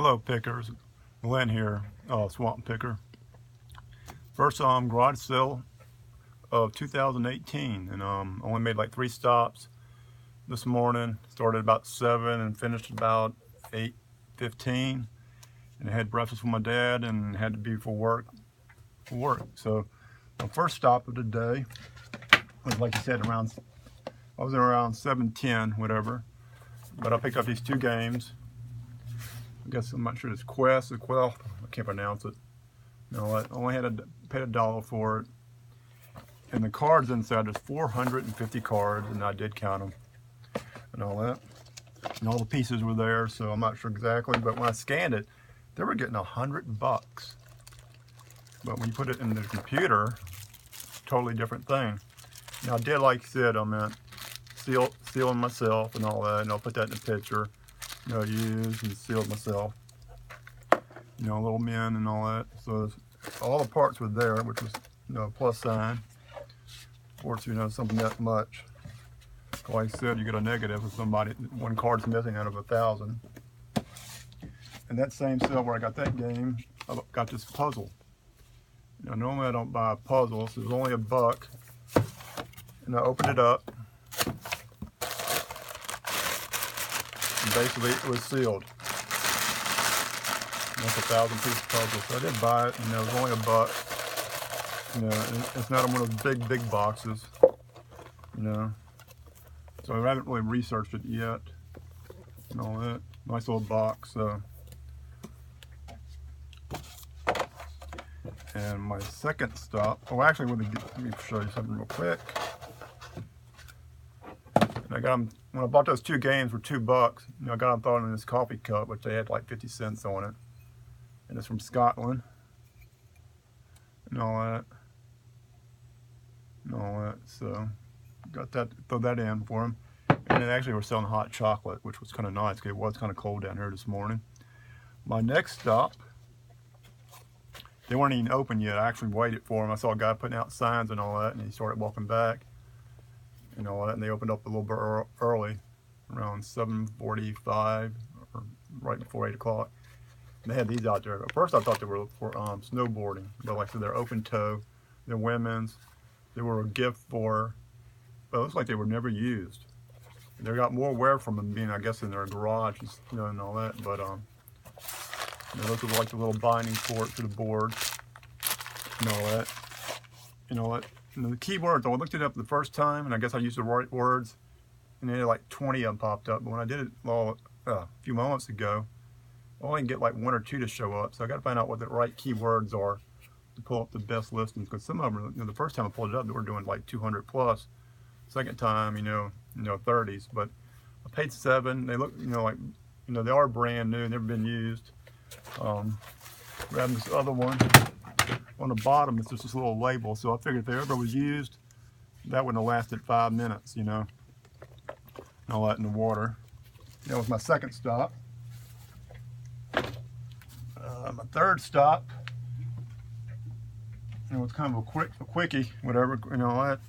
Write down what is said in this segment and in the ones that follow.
Hello pickers, Glenn here, Swamp Picker. First garage sale of 2018, and only made like 3 stops this morning. Started about 7 and finished about 8:15, and I had breakfast with my dad and had to be for work. So my first stop of the day was, like you said, I was around 7:10, whatever. But I picked up these 2 games. I guess I'm not sure it's Quest or Quell. I can't pronounce it. No, I only had to pay $1 for it. And the cards inside, there's 450 cards, and I did count them and all that. And all the pieces were there, so I'm not sure exactly. But when I scanned it, they were getting $100. But when you put it in the computer, totally different thing. Now I did, like I said, I meant sealing myself and all that, and I'll put that in the picture. Used and sealed myself. Little men and all that. So all the parts were there, which was, plus sign. Of course, something that much. Like I said, you get a negative if one card's missing out of 1,000. And that same sale where I got that game, I got this puzzle. Normally I don't buy puzzles. It was only $1. And I opened it up. And basically it was sealed. That's a 1,000-piece puzzle. So I did buy it, and it was only $1. It's not in one of those big boxes. So I haven't really researched it yet. And all that. Nice little box. And my second stop. Oh, actually, let me show you something real quick. And I got them when I bought those 2 games for $2. I got them thrown in this coffee cup, which they had like 50 cents on it. And it's from Scotland. And all that. So got that, throw that in for them. And they actually were selling hot chocolate, which was kind of nice because it was kind of cold down here this morning. My next stop, they weren't even open yet. I actually waited for them. I saw a guy putting out signs and all that, and he started walking back and all that. And they opened up a little bit early, around 7:45 or right before 8 o'clock. They had these out there. At first I thought they were for snowboarding, but like I said, they're open toe, they're women's. They were a gift for, but it looks like they were never used. And they got more wear from them being, I guess, in their garage, and all that. But those are like the little binding for it to the board, and all that. The keywords, I looked it up the first time, and I guess I used the right words, and they had like 20 of them popped up. But when I did it a few moments ago, I only get like 1 or 2 to show up, so I got to find out what the right keywords are to pull up the best listings. Because some of them, the first time I pulled it up, they were doing like 200 plus. Second time, 30s. But I paid $7. They look, they are brand new, never been used. Grabbing this other one. On the bottom, it's just this little label. So I figured if they ever was used, that wouldn't have lasted 5 minutes, and all that in the water. That was my second stop. My third stop, it's kind of a quickie, whatever, that.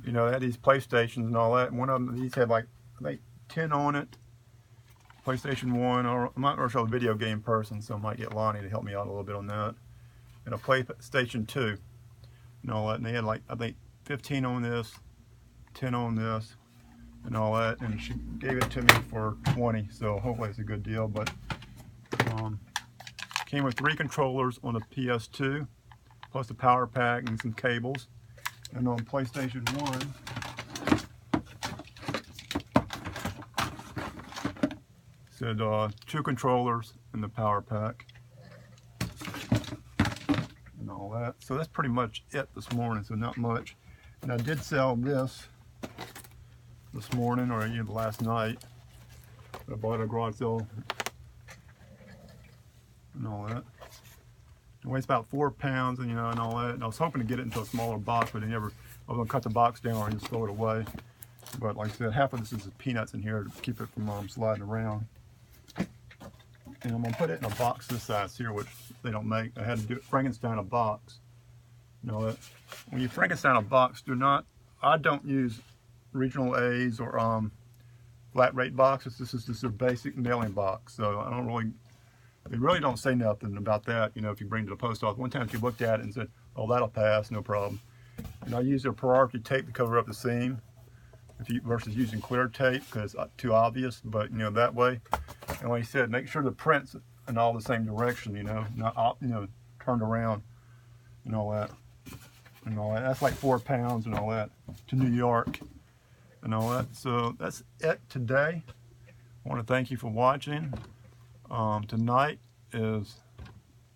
They had these PlayStations and all that. And one of them, these had like, I think 10 on it. PlayStation 1, or I'm not really a video game person, so I might get Lonnie to help me out a little bit on that. And a PlayStation 2 and all that. And they had like, I think 15 on this, 10 on this, and all that. And she gave it to me for 20, so hopefully it's a good deal. But came with 3 controllers on the PS2, plus the power pack and some cables. And on PlayStation 1, said 2 controllers and the power pack and all that. So that's pretty much it this morning, so not much. And I did sell this morning, or last night. I bought at a garage sale and all that. It weighs about 4 pounds, and and all that. And I was hoping to get it into a smaller box, but I was gonna cut the box down or just throw it away. But like I said, half of this is peanuts in here to keep it from sliding around. And I'm gonna put it in a box this size here, which they don't make. I had to do it Frankenstein a box. When you Frankenstein a box, I don't use regional A's or flat rate boxes. This is just a basic mailing box, so I don't really they really don't say nothing about that, you know, if you bring it to the post office. One time she looked at it and said, oh, that'll pass, no problem. And I use a priority tape to cover up the seam versus using clear tape because it's too obvious, but, you know, that way. And like I said, make sure the print's in all the same direction, you know, not, you know, turned around and all that. And all that. That's like 4 pounds and all that to New York and all that. So that's it today. I want to thank you for watching. Tonight is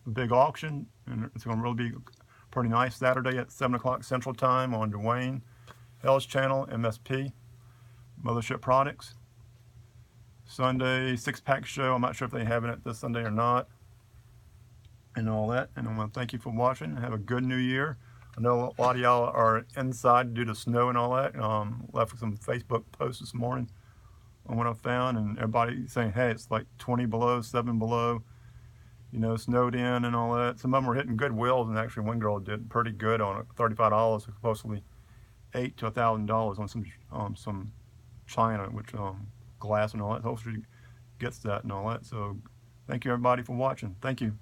a big auction, and it's going to really be pretty nice. Saturday at 7 o'clock Central Time on Dwayne Hell's channel, MSP, Mothership Products. Sunday, 6-pack show. I'm not sure if they're having it this Sunday or not. And all that. And I want to thank you for watching. Have a good New Year. I know a lot of y'all are inside due to snow and all that. Left some Facebook posts this morning on what I found, and everybody saying, hey, it's like 20 below, 7 below, you know, snowed in and all that. Some of them were hitting good wheels, and actually one girl did pretty good on it, $35, supposedly $800 to $1,000 on some china, which glass and all that. Hopefully she gets that and all that. So thank you everybody for watching. Thank you.